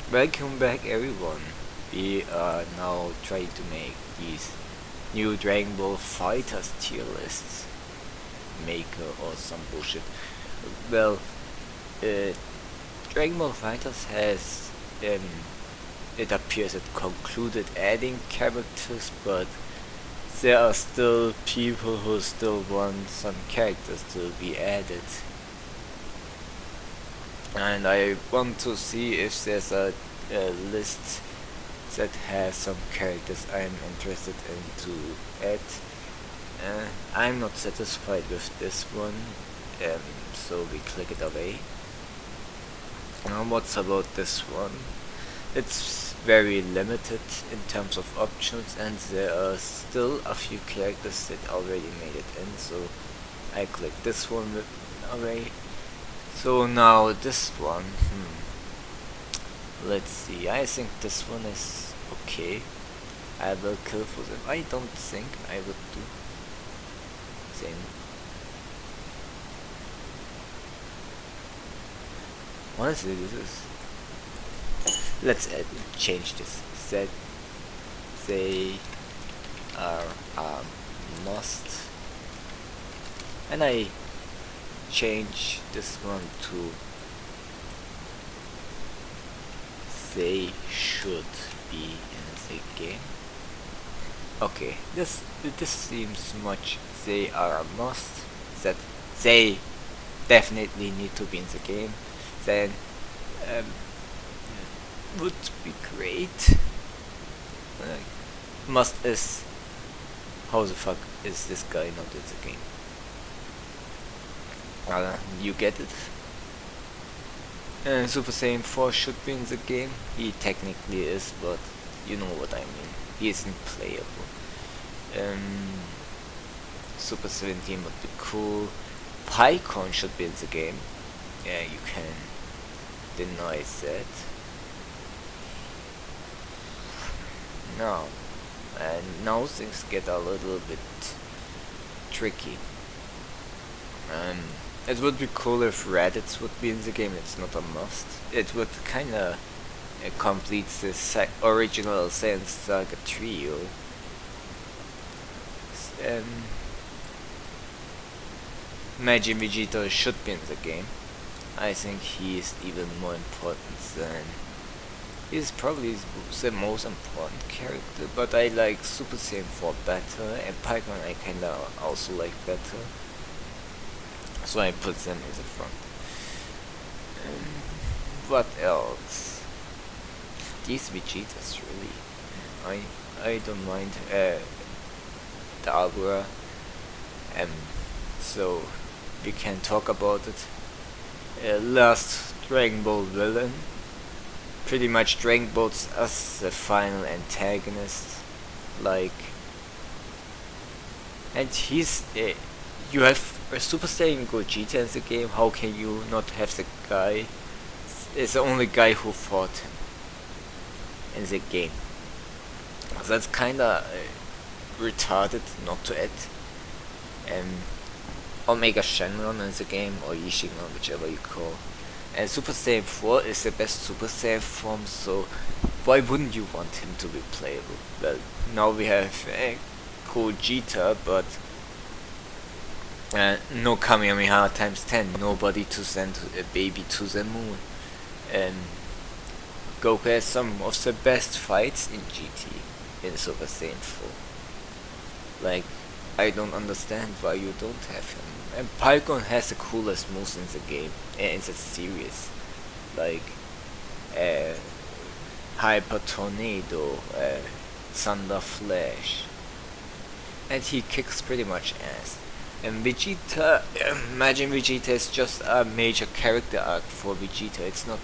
Welcome back everyone. We are now trying to make these new Dragon Ball Fighters tier lists. Maker or some bullshit. Well, Dragon Ball Fighters has, it appears it concluded adding characters, but there are still people who still want some characters to be added. And I want to see if there's a list that has some characters I'm interested in to add. I'm not satisfied with this one, so we click it away. Now what's about this one? It's very limited in terms of options, and there are still a few characters that already made it in, so I click this one away. So now this one, let's see, I think this one is okay. I will kill for them. I don't think I would do same. Honestly, this is, let's change this. That they are a must, and I change this one to they should be in the game. Okay, this seems much. They are a must, that they definitely need to be in the game. Then would be great. Must is, how the fuck is this guy not in the game? You get it? Super Saiyan 4 should be in the game. He technically is, but you know what I mean. He isn't playable. Super 17 would be cool. Pikkon should be in the game. Yeah, you can deny that. No. And now things get a little bit tricky. It would be cool if Raditz would be in the game. It's not a must. It would kinda complete the original Saiyan Saga trio. Majin Vegeta should be in the game. I think he is even more important than... He's probably the most important character, but I like Super Saiyan 4 better, and Pikkon I kinda also like better. So I put them in the front. What else? These Vegetas really. I don't mind Dabura. So we can talk about it. Last Dragon Ball villain. Pretty much Dragon Ball's as the final antagonist. Like, and he's you have a Super Saiyan Gogeta in the game. How can you not have the guy? It's the only guy who fought him in the game. So that's kinda retarded not to add Omega Shenron in the game, or Yixinglong, whichever you call. And Super Saiyan 4 is the best Super Saiyan form, so why wouldn't you want him to be playable? Well, now we have Gogeta, but no Kamehameha times 10, nobody to send a baby to the moon. Goku has some of the best fights in GT in Super Saiyan 4. Like, I don't understand why you don't have him. And Pikkon has the coolest moves in the game, in the series. Like, Hyper Tornado, Thunder Flash. And he kicks pretty much ass. And Vegeta, Majin Vegeta is just a major character arc for Vegeta. It's not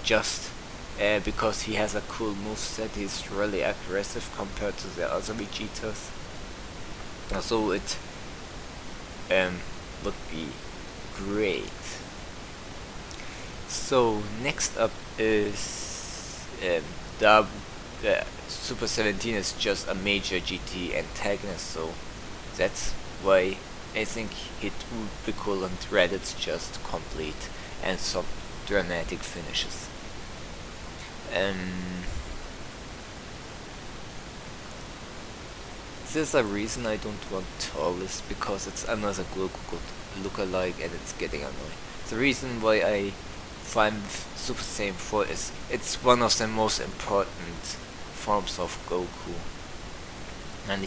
just because he has a cool moveset, he's really aggressive compared to the other Vegetas. So it would be great. So next up is Super 17 is just a major GT antagonist, so that's why I think it would be cool and Reddit's just complete and some dramatic finishes. There's a reason I don't want Turles, because it's another Goku lookalike and it's getting annoying. The reason why I find Super Saiyan 4 is it's one of the most important forms of Goku, and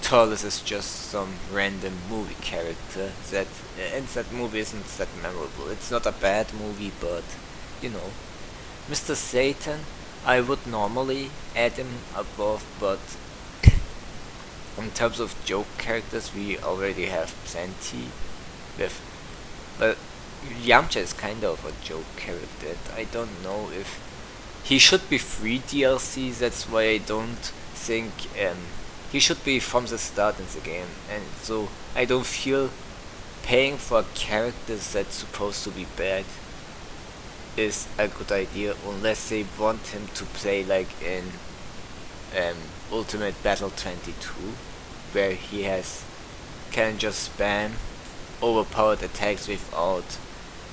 Turles is just some random movie character and that movie isn't that memorable. It's not a bad movie, but you know, Mr. Satan, I would normally add him above, but in terms of joke characters, we already have plenty. But Yamcha is kind of a joke character. I don't know if he should be free DLC. That's why I don't think he should be from the start in the game, and so I don't feel paying for characters that's supposed to be bad is a good idea, unless they want him to play like in Ultimate Battle 22, where he can just spam overpowered attacks without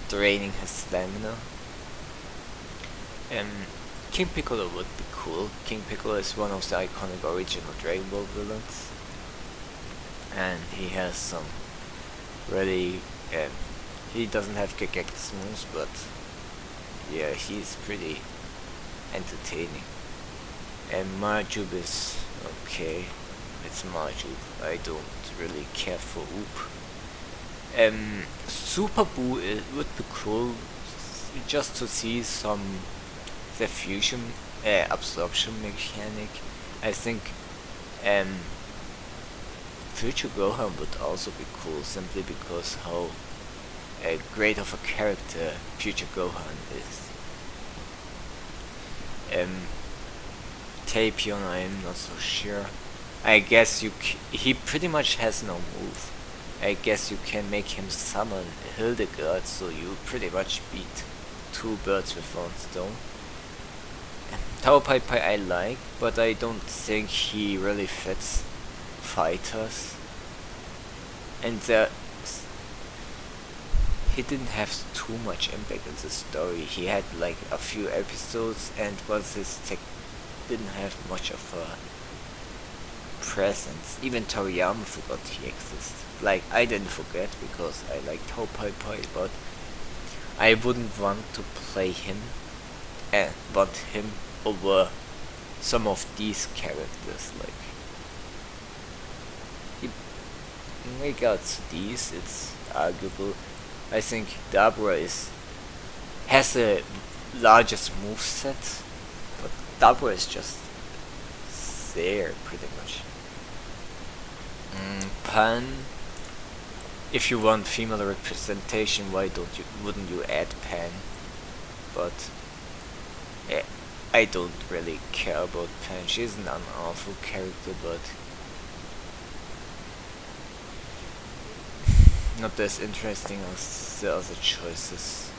draining his stamina. King Piccolo would be cool. King Piccolo is one of the iconic original Dragon Ball villains, and he has some really he doesn't have kick-ass moves, but yeah, he's pretty entertaining. And Marjube is okay. It's Marjube. I don't really care for Oop. Super Boo would be cool, just to see the fusion absorption mechanic. I think Future Gohan would also be cool, simply because how great of a character Future Gohan is. Tapion, I'm not so sure. I guess he pretty much has no move. I guess you can make him summon Hildegurd, so you pretty much beat two birds with one stone. Tower Pai Pai I like, but I don't think he really fits fighters. And he didn't have too much impact in the story. He had like a few episodes, and his tech didn't have much of a presence. Even Toriyama forgot he existed. Like, I didn't forget because I liked Tower Pai Pai, but I wouldn't want to play him over some of these characters. Like, in regards to these, it's arguable. I think Dabura has the largest moveset, but Dabura is just there pretty much. Pan, if you want female representation, wouldn't you add Pan? But I don't really care about Pan. She isn't an awful character, but not as interesting as the other choices.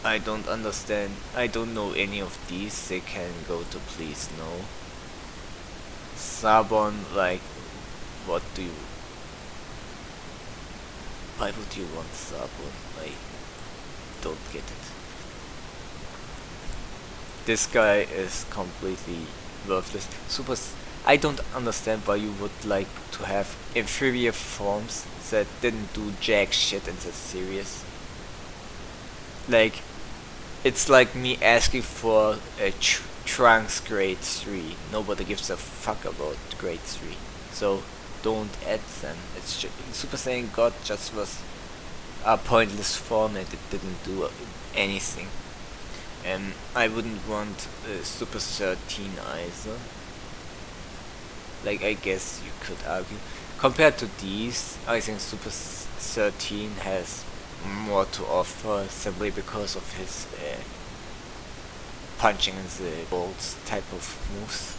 I don't understand. I don't know any of these. They can go to please no. Sabon, like, why would you want Sabon? I don't get it. This guy is completely worthless. I don't understand why you would like to have inferior forms that didn't do jack shit in the series. Like, it's like me asking for a Trunks grade 3. Nobody gives a fuck about grade 3. So don't add them. It's Super Saiyan God just was a pointless form and it didn't do anything. And I wouldn't want Super 13 either. Like, I guess you could argue. Compared to these, I think Super 13 has more to offer, simply because of his punching in the balls type of moves.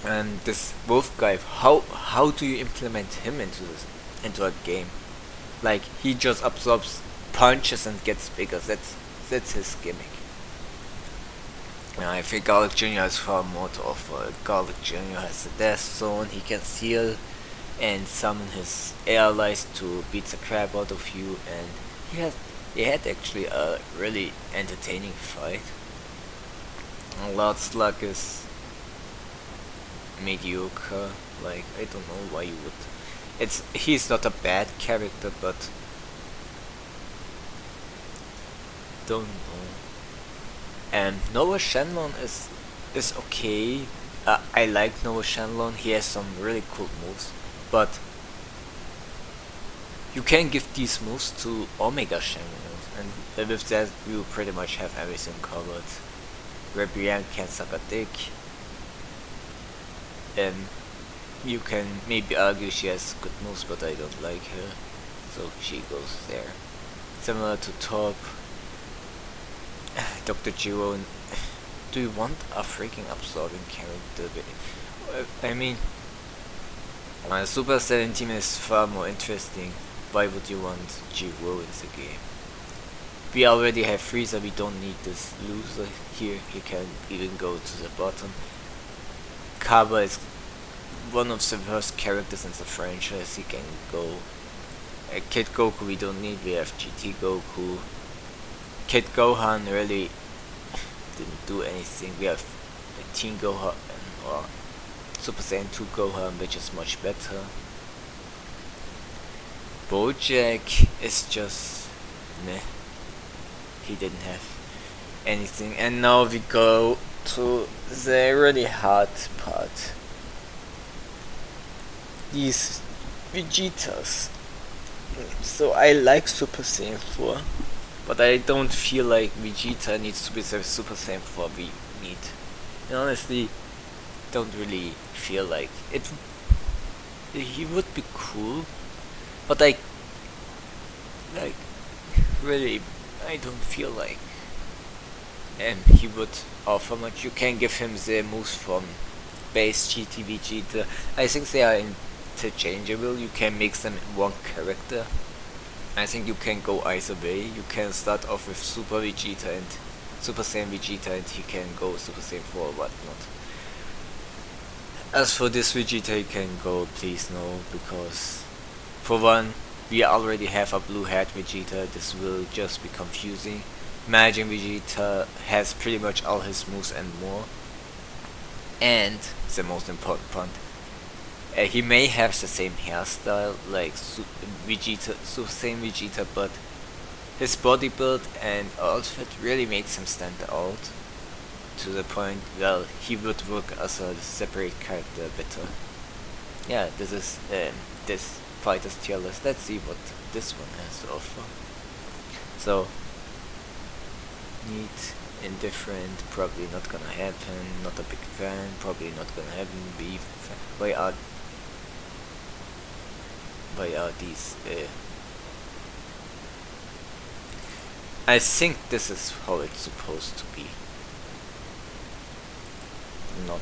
And this Wolf guy, how do you implement him into a game? Like, he just absorbs punches and gets bigger. That's his gimmick. I think Garlic Jr. has far more to offer. Garlic Jr. has a death zone. He can seal and summon his allies to beat the crap out of you, and he had actually a really entertaining fight. Lord Slug is mediocre. Like, I don't know why you would. He's not a bad character, but don't know. And Nouva Shenron is okay. I like Nouva Shenron. He has some really cool moves, but you can give these moves to Omega Shenron, and with that you pretty much have everything covered. Rebellion can suck a dick. You can maybe argue she has good moves, but I don't like her, so she goes there. Similar to Top. Dr. Giro. Do you want a freaking absorbing character? I mean, Super Saiyan team is far more interesting. Why would you want Giro in the game? We already have Frieza, we don't need this loser here. He can even go to the bottom. Cabba is one of the worst characters in the franchise. He can go. Kid Goku we don't need, we have GT Goku. Kid Gohan really didn't do anything. We have Teen Gohan or Super Saiyan 2 Gohan, which is much better. Bojack is just meh. He didn't have anything, and now we go to the really hard part. These Vegetas. So I like Super Saiyan 4, but I don't feel like Vegeta needs to be the Super Saiyan 4 we need. And honestly, don't really feel like it. He would be cool, but really, I don't feel like he would offer much. You can give him the moves from base GT Vegeta. I think they are interchangeable. You can mix them in one character. I think you can go either way. You can start off with Super Vegeta and Super Saiyan Vegeta, and he can go Super Saiyan 4 or whatnot. As for this Vegeta, he can go please no, because for one, we already have a blue hat Vegeta. This will just be confusing. Majin Vegeta has pretty much all his moves and more. And the most important point, he may have the same hairstyle like Vegeta, Super Saiyan Vegeta, but his body build and outfit really makes him stand out to the point, well, he would work as a separate character better. Yeah, this is this FighterZ Tierlist. Let's see what this one has to offer. So, neat, indifferent, probably not gonna happen, not a big fan, probably not gonna happen, beef. Why are these I think this is how it's supposed to be. Not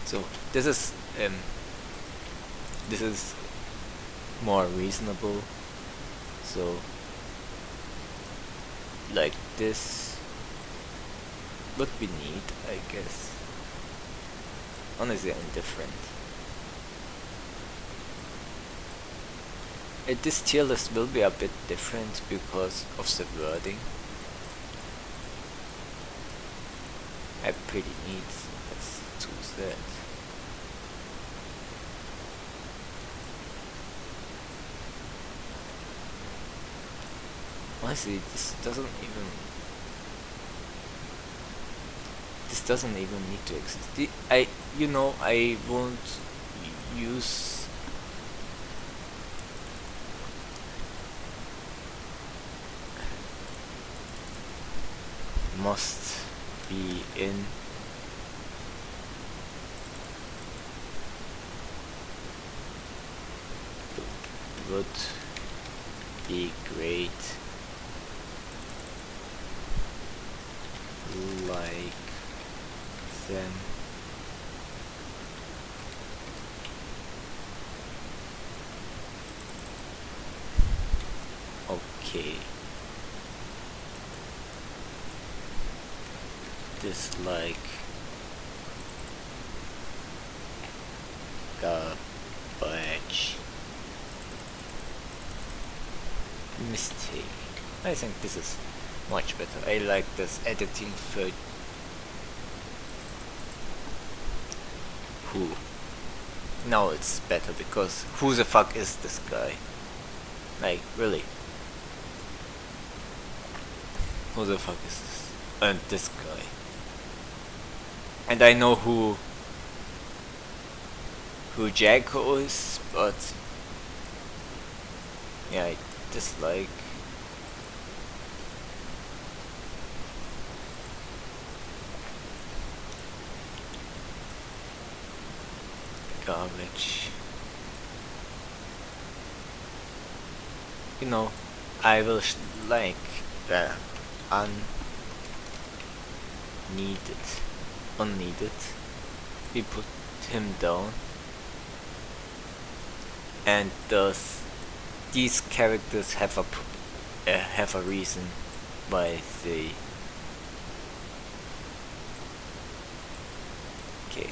so this is more reasonable. So like this would be neat, I guess. Honestly, I'm indifferent. This tier list will be a bit different because of the wording. I pretty neat. Let's choose that. Honestly, this doesn't even need to exist. I won't use must be in. Would be great. Like them. Okay. Dislike mistaken. I think this is much better. I like this editing for who. Now it's better because who the fuck is this guy? Like, really? Who the fuck is this? And this guy. And I know who Jacko is, but yeah, I dislike. Garbage. You know, I will like unneeded. We put him down, and thus these characters have a reason why they. Okay,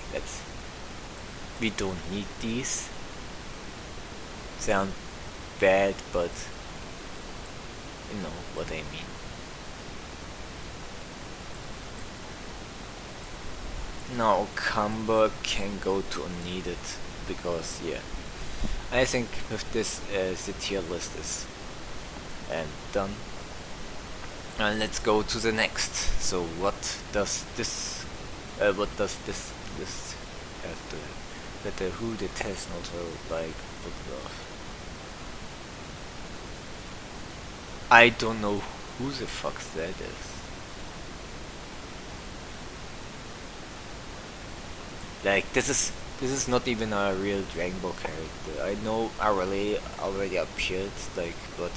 we don't need these. Sound bad, but you know what I mean. Now Cabba can go to unneeded because yeah, I think with this the tier list is done. And let's go to the next. So what does this list have to that who the test not like photograph? I don't know who the fuck that is. Like this is not even a real Dragon Ball character. I know Arale already appeared, like, but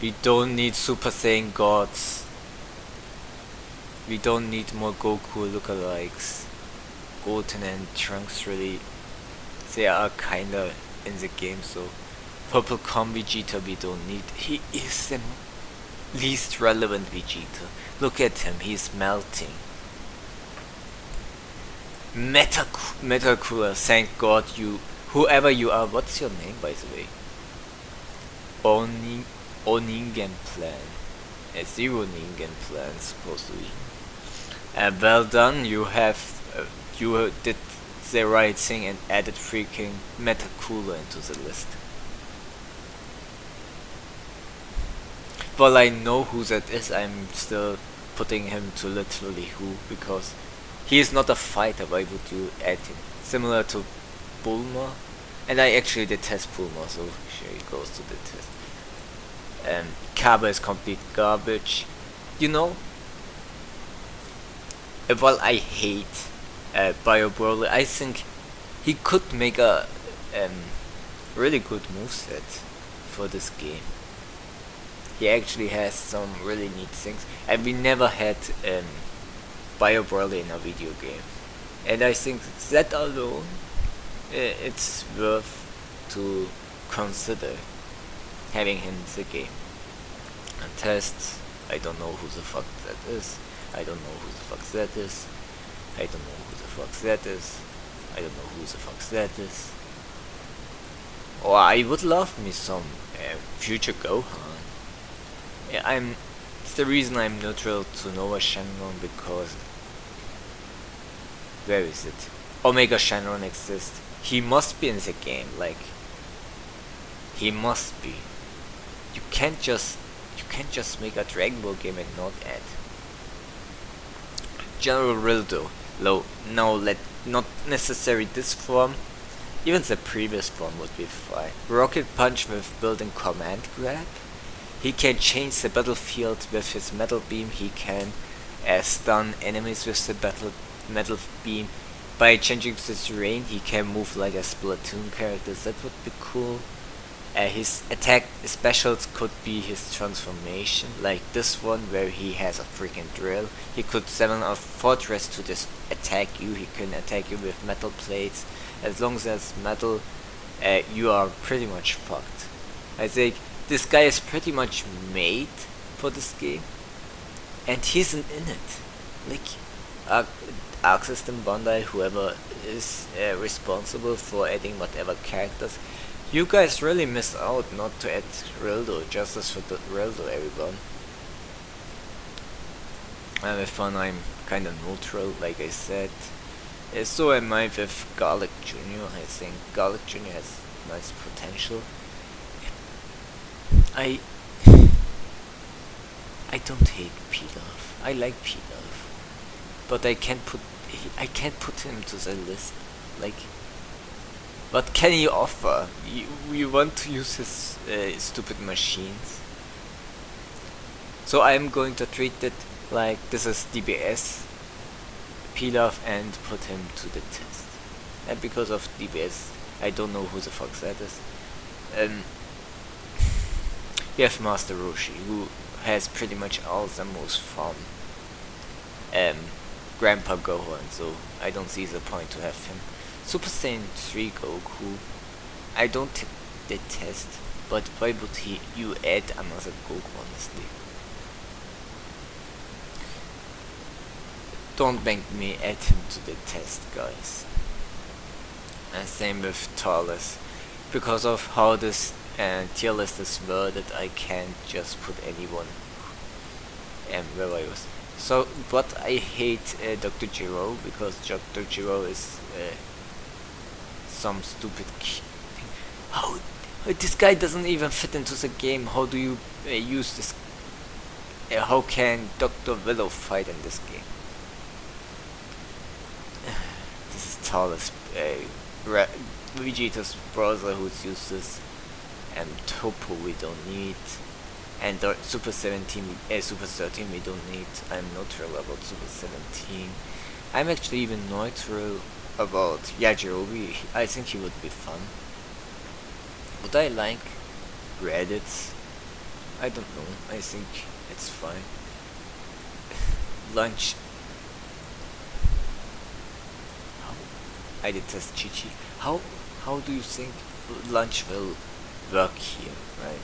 we don't need Super Saiyan gods. We don't need more Goku lookalikes. Goten and Trunks really, they are kinda in the game, so Paikuhan Vegeta we don't need. He is the least relevant Vegeta. Look at him, he's melting. Metal Cooler, thank God you, whoever you are, what's your name by the way? Oningen Plan. A Zero Ningen Plan, supposedly. Well done, you did the right thing and added freaking Metal Cooler into the list. Well, I know who that is, I'm still putting him to literally who, because he is not a fighter. Why would you add him? Similar to Bulma, and I actually detest Bulma, so sure he goes to the test. Cabba is complete garbage. You know, while I hate Bio Broly, I think he could make a really good moveset for this game. He actually has some really neat things, and we never had Bio Broly in a video game, and I think that alone it's worth to consider having him in the game. And tests, I don't know who the fuck that is. I don't know who the fuck that is. I don't know who the fuck that is. I don't know who the fuck that is. Or I would love me some future Gohan. Yeah, it's the reason I'm neutral to Eis Shenron, because where is it? Omega Shenron exists. He must be in the game, like he must be. You can't just make a Dragon Ball game and not add General Rildo. Not necessarily this form. Even the previous form would be fine. Rocket Punch with built-in command grab. He can change the battlefield with his metal beam. He can stun enemies with the metal beam. By changing the terrain, he can move like a Splatoon character. That would be cool. His attack specials could be his transformation, like this one where he has a freaking drill. He could summon a fortress to just attack you. He can attack you with metal plates. As long as there's metal, you are pretty much fucked. I think this guy is pretty much made for this game, and he isn't in it. Like Arc System Bandai, whoever is responsible for adding whatever characters, You guys really missed out not to add Rildo, justice for the Rildo, everyone. And with fun, I'm kinda neutral, like I said. So am I with Garlic Jr. I think Garlic Jr. has nice potential. I I don't hate Pilaf. I like Pilaf, but I can't put him to the list. Like, what can he offer? You want to use his stupid machines? So I'm going to treat it like this is DBS Pilaf and put him to the test. And because of DBS, I don't know who the fuck that is. We have Master Roshi, who has pretty much all the moves from Grandpa Gohan, so I don't see the point to have him. Super Saiyan 3 Goku, I don't detest, but why would you add another Goku, honestly? Don't make me add him to the test, guys. And same with Turles. Because of how this tier list is worded, I can't just put anyone where I was. So, but I hate Dr. Giro, because Dr. Giro is some stupid thing. How this guy doesn't even fit into the game? How do you use this? How can Dr. Willow fight in this game? This is Turles, Vegeta's brother who's useless, and Toppo we don't need, and Super 17, Super 13 we don't need. I'm neutral about Super 17. I'm actually even neutral about Yajirobe. I think he would be fun. Would I like Reddit? I don't know. I think it's fine. Lunch. I detest Chi-Chi. How do you think lunch will work here, right?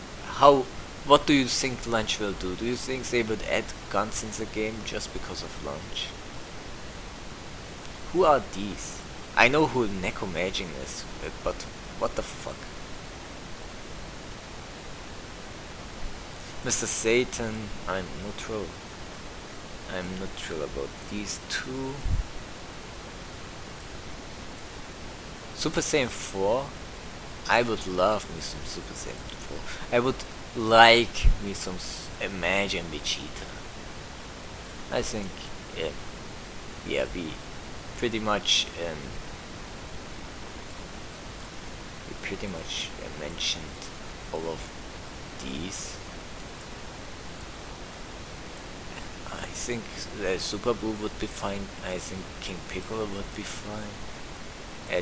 What do you think lunch will do? Do you think they would add guns in the game just because of lunch? Who are these? I know who Neko Majin is, but what the fuck? Mr. Satan, I'm neutral. I'm neutral about these two. Super Saiyan 4, I would love me some Super Saiyan 4. I would like me some Majin Vegeta. I think, yeah, we pretty much mentioned all of these. I think the Super Buu would be fine. I think King Piccolo would be fine.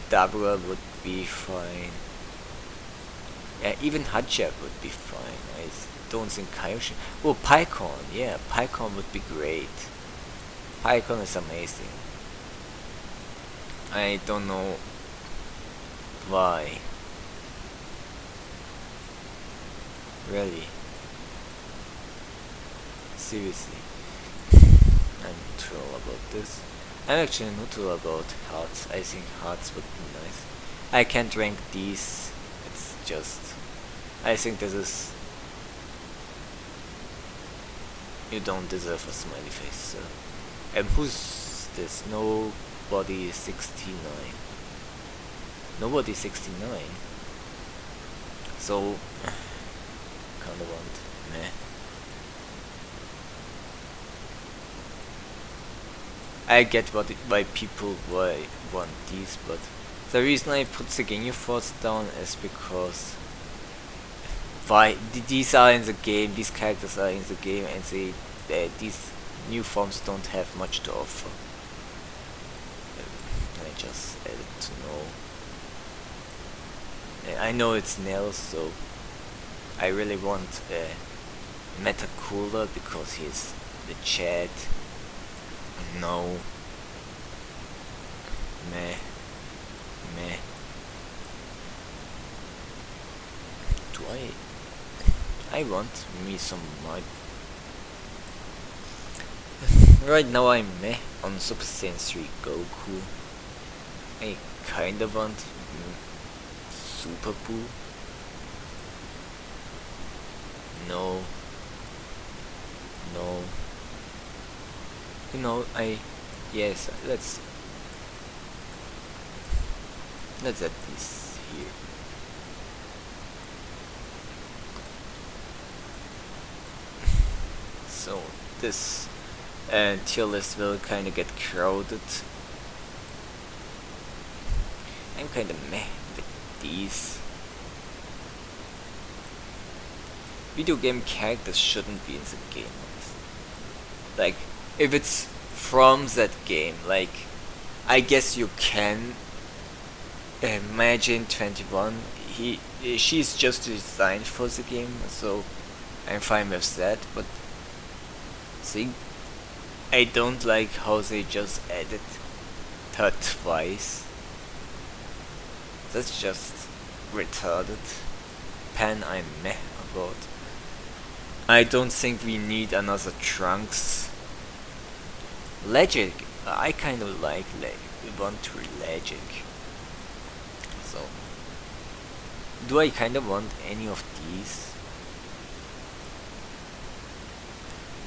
Dabura would be fine. Even Hachab would be fine. I don't think Kaioshin. Oh, Pikkon. Yeah, Pikkon would be great. Pikkon is amazing. I don't know why. Really. Seriously. I'm neutral about this. I'm actually neutral about hearts. I think hearts would be nice. I can't rank these. It's just... I think this is... You don't deserve a smiley face, so... who's this? Nobody 69. Nobody 69? So... kinda want... meh. I get why people want these, but the reason I put the Ginyu Force down is because these are in the game, these characters are in the game, and these new forms don't have much to offer. I just added to know. I know it's Nell, so I really want Meta Cooler because he's the Chad. No. Meh. Do I want me some mod. Right now I'm meh on Super Saiyan 3 Goku. I kinda want Super Buu. No. No. You know, yes, let's add this here. So this tier list will kind of get crowded. I'm kind of meh with these. Video game characters shouldn't be in the game. Like, if it's from that game, like, I guess you can. Majin 21, she's just designed for the game, so I'm fine with that. But see, I don't like how they just added her twice. That's just retarded. Pan, I'm meh about. I don't think we need another Trunks. Ledgic, I kind of like Ledgic. So, do I kind of want any of these?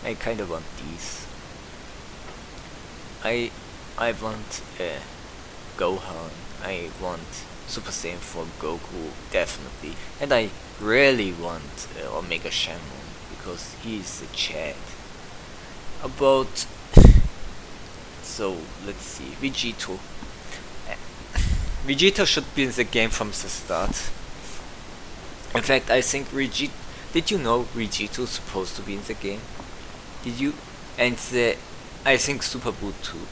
I kind of want these. I want Gohan. I want Super Saiyan 4 Goku, definitely. And I really want Omega Shenron, because he's the Chad. About... So, let's see. Vegeta. Vegeta should be in the game from the start. In fact, I think Vegeta... Did you know Vegeta is supposed to be in the game? Did you? And I think Super Boot too.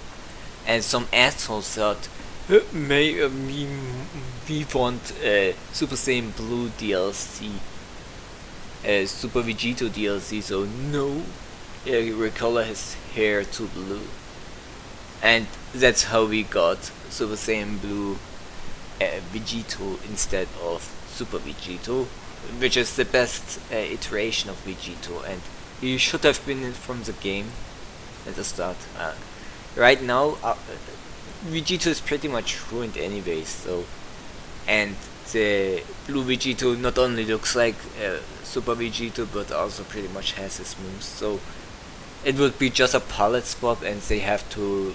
And some assholes thought, we want Super Saiyan Blue DLC, Super Vegeta DLC, so no, recolor his hair to blue. And that's how we got Super Saiyan Blue Vegeta instead of Super Vegeta, which is the best iteration of Vegeta, and he should have been in from the game at the start. Right now, Vegeta is pretty much ruined anyway, so, and the Blue Vegeta not only looks like Super Vegeta, but also pretty much has his moves, so it would be just a palette swap, and they have to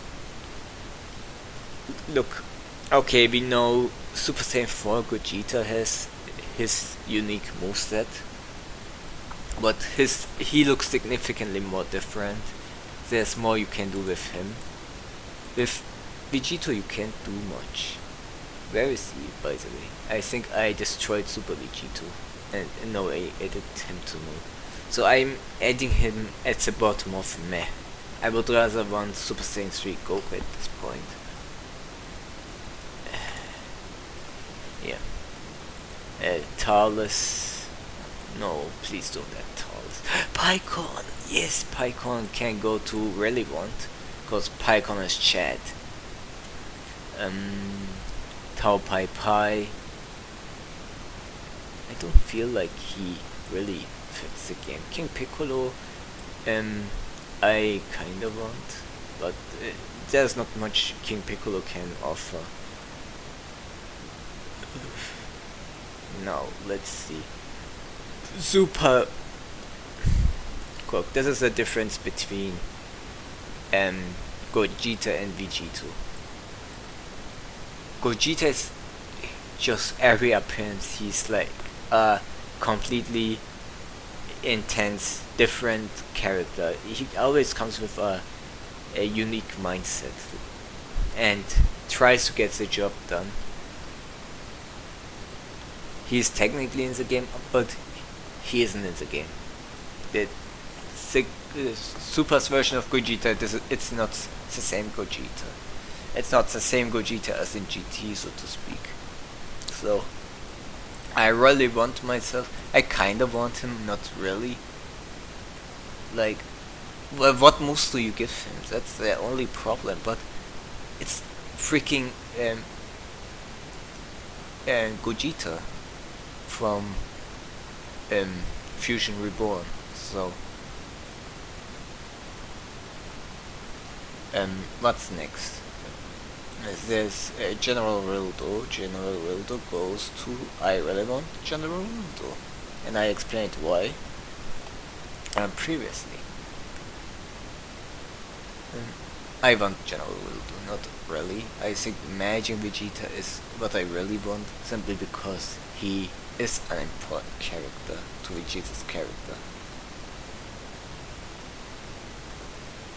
look. Okay, we know Super Saiyan 4 Gogeta has his unique moveset, but he looks significantly more different. There's more you can do with him. With Vegeta you can't do much. Where is he, by the way? I think I destroyed Super Vegeta, and no, I added him to no. So I'm adding him at the bottom of meh. I would rather want Super Saiyan 3 Goku at this point. Yeah. Turles. No, please don't add Turles. Pikkon! Yes, Pikkon can go to really want, because Pikkon is Chad. Tao Pai Pai. I don't feel like he really fits the game. King Piccolo, I kinda want, but there's not much King Piccolo can offer. Now, let's see. Super... Look, this is the difference between Gogeta and Vegeta. Gogeta is just every appearance, he's like a completely intense, different character. He always comes with a unique mindset and tries to get the job done. He's technically in the game, but he isn't in the game. The Super's version of Gogeta, it's not the same Gogeta. It's not the same Gogeta as in GT, so to speak. So, I really want myself, I kinda want him, not really. Like, well, what moves do you give him? That's the only problem, but it's freaking Gogeta from Fusion Reborn. So what's next? There's General Rildo. General Rildo goes to I really want General Rildo, and I explained why. previously. I want General Rildo, not really. I think Majin Vegeta is what I really want, simply because he is an important character to Vegeta's character.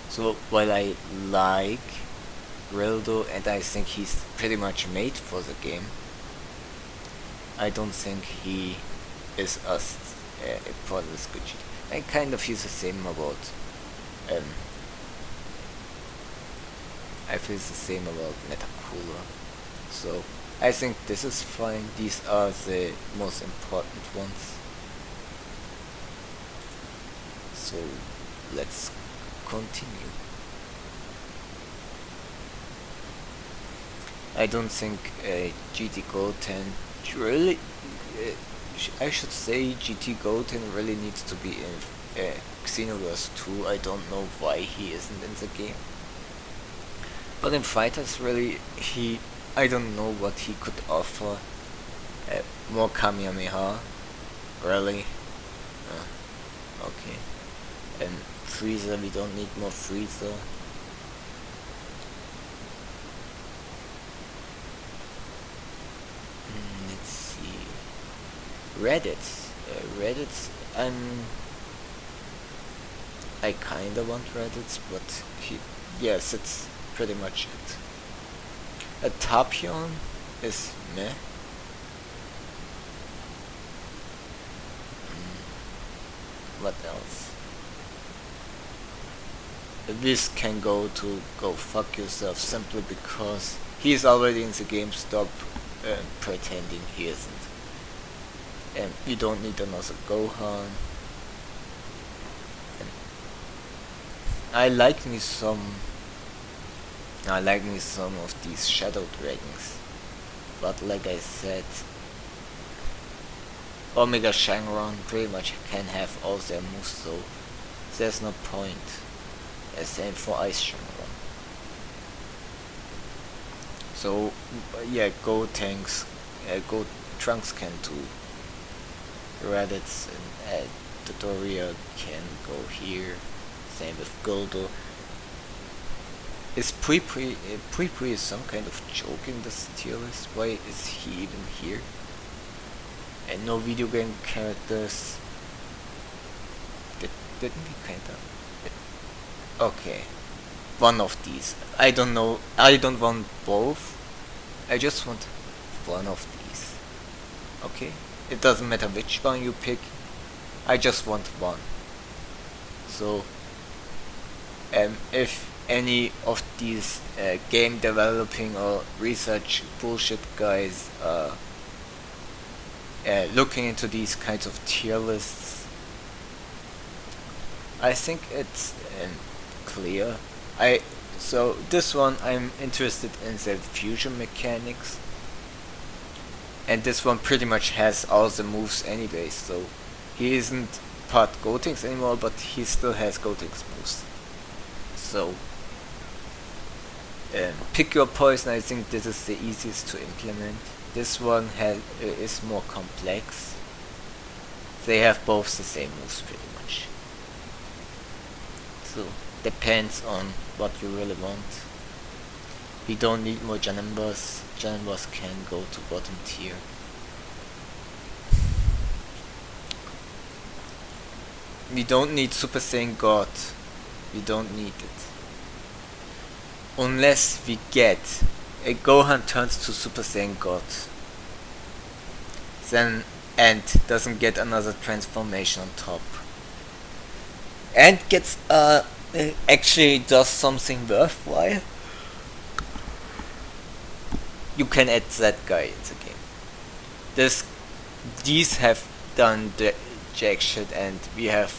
So while I like Rildo and I think he's pretty much made for the game, I don't think he is as important as Vegeta. I kind of feel the same about I feel the same about Metacooler. So I think this is fine. These are the most important ones. So let's continue. I don't think GT Goten really, I should say GT Goten really needs to be in Xenoverse 2. I don't know why he isn't in the game. But in FighterZ really, I don't know what he could offer. More Kamehameha, really? Okay. And Frieza, we don't need more Frieza. Let's see. Reddit, I kinda want Reddit, but yes, it's pretty much it. A Tapion is meh. What else? This can go fuck yourself simply because he's already in the game. Stop pretending he isn't. And you don't need another Gohan. And I like me some of these Shadow Dragons, but like I said, Omega Shenron pretty much can have all their moves, so there's no point. Same for Eis Shenron. So yeah, Go Trunks can do Reddits, and Tutorial can go here. Same with Goldo. Is Pui is some kind of joke in this tier list? Why is he even here? And no video game characters. Didn't we kinda? Okay, one of these. I don't know. I don't want both. I just want one of these. Okay, it doesn't matter which one you pick. I just want one. So, if any of these game developing or research bullshit guys are looking into these kinds of tier lists, I think it's clear. So this one I'm interested in the fusion mechanics, and this one pretty much has all the moves anyway, so he isn't part Gotenks anymore, but he still has Gotenks moves. So pick your poison. I think this is the easiest to implement. This one is more complex. They have both the same moves pretty much. So depends on what you really want. We don't need more Janembas. Janembas can go to bottom tier. We don't need Super Saiyan God. We don't need it. Unless we get a Gohan turns to Super Saiyan God, then and doesn't get another transformation on top, and gets actually does something worthwhile, you can add that guy in the game. These have done the jack shit, and we have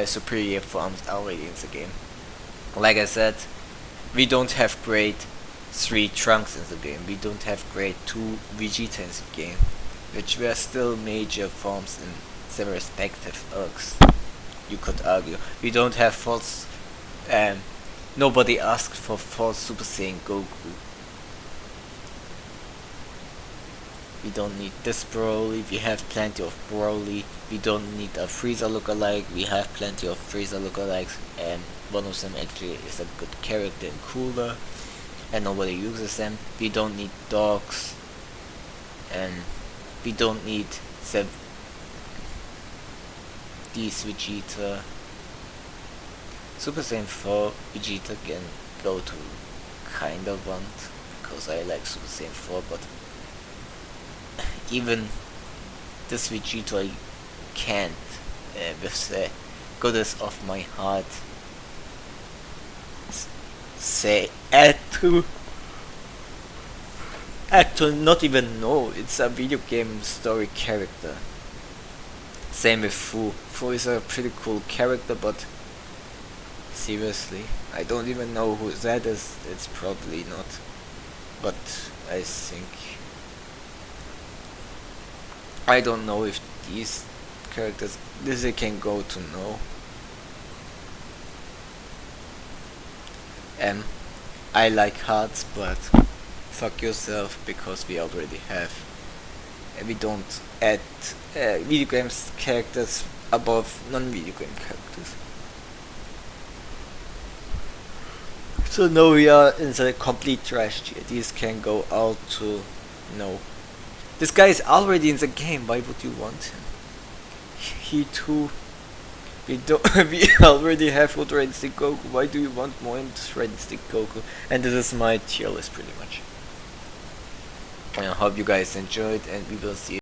superior forms already in the game. Like I said, we don't have grade 3 Trunks in the game. We don't have grade 2 Vegeta in the game, which were still major forms in their respective arcs. You could argue. We don't have false. Nobody asked for false Super Saiyan Goku. We don't need this Broly, we have plenty of Broly. We don't need a Frieza lookalike, we have plenty of Frieza lookalikes, and one of them actually is a good character and cooler, and nobody uses them. We don't need dogs, and we don't need these Vegeta. Super Saiyan 4 Vegeta can go to kinda want, because I like Super Saiyan 4, but even this Vegeta I can't, with the goodness of my heart, say add to not even know it's a video game story character. Same with Fu. Fu is a pretty cool character, but seriously, I don't even know who that is. It's probably not, but I think I don't know if these characters this I can go to know. I like hearts, but fuck yourself, because we already have. We don't add video games characters above non-video game characters. So now we are in the complete trash tier. These can go out to no. This guy is already in the game. Why would you want him? He too. We don't. We already have Ultra Instinct Goku. Why do you want more Ultra Instinct Goku? And this is my tier list pretty much. I hope you guys enjoyed, and we will see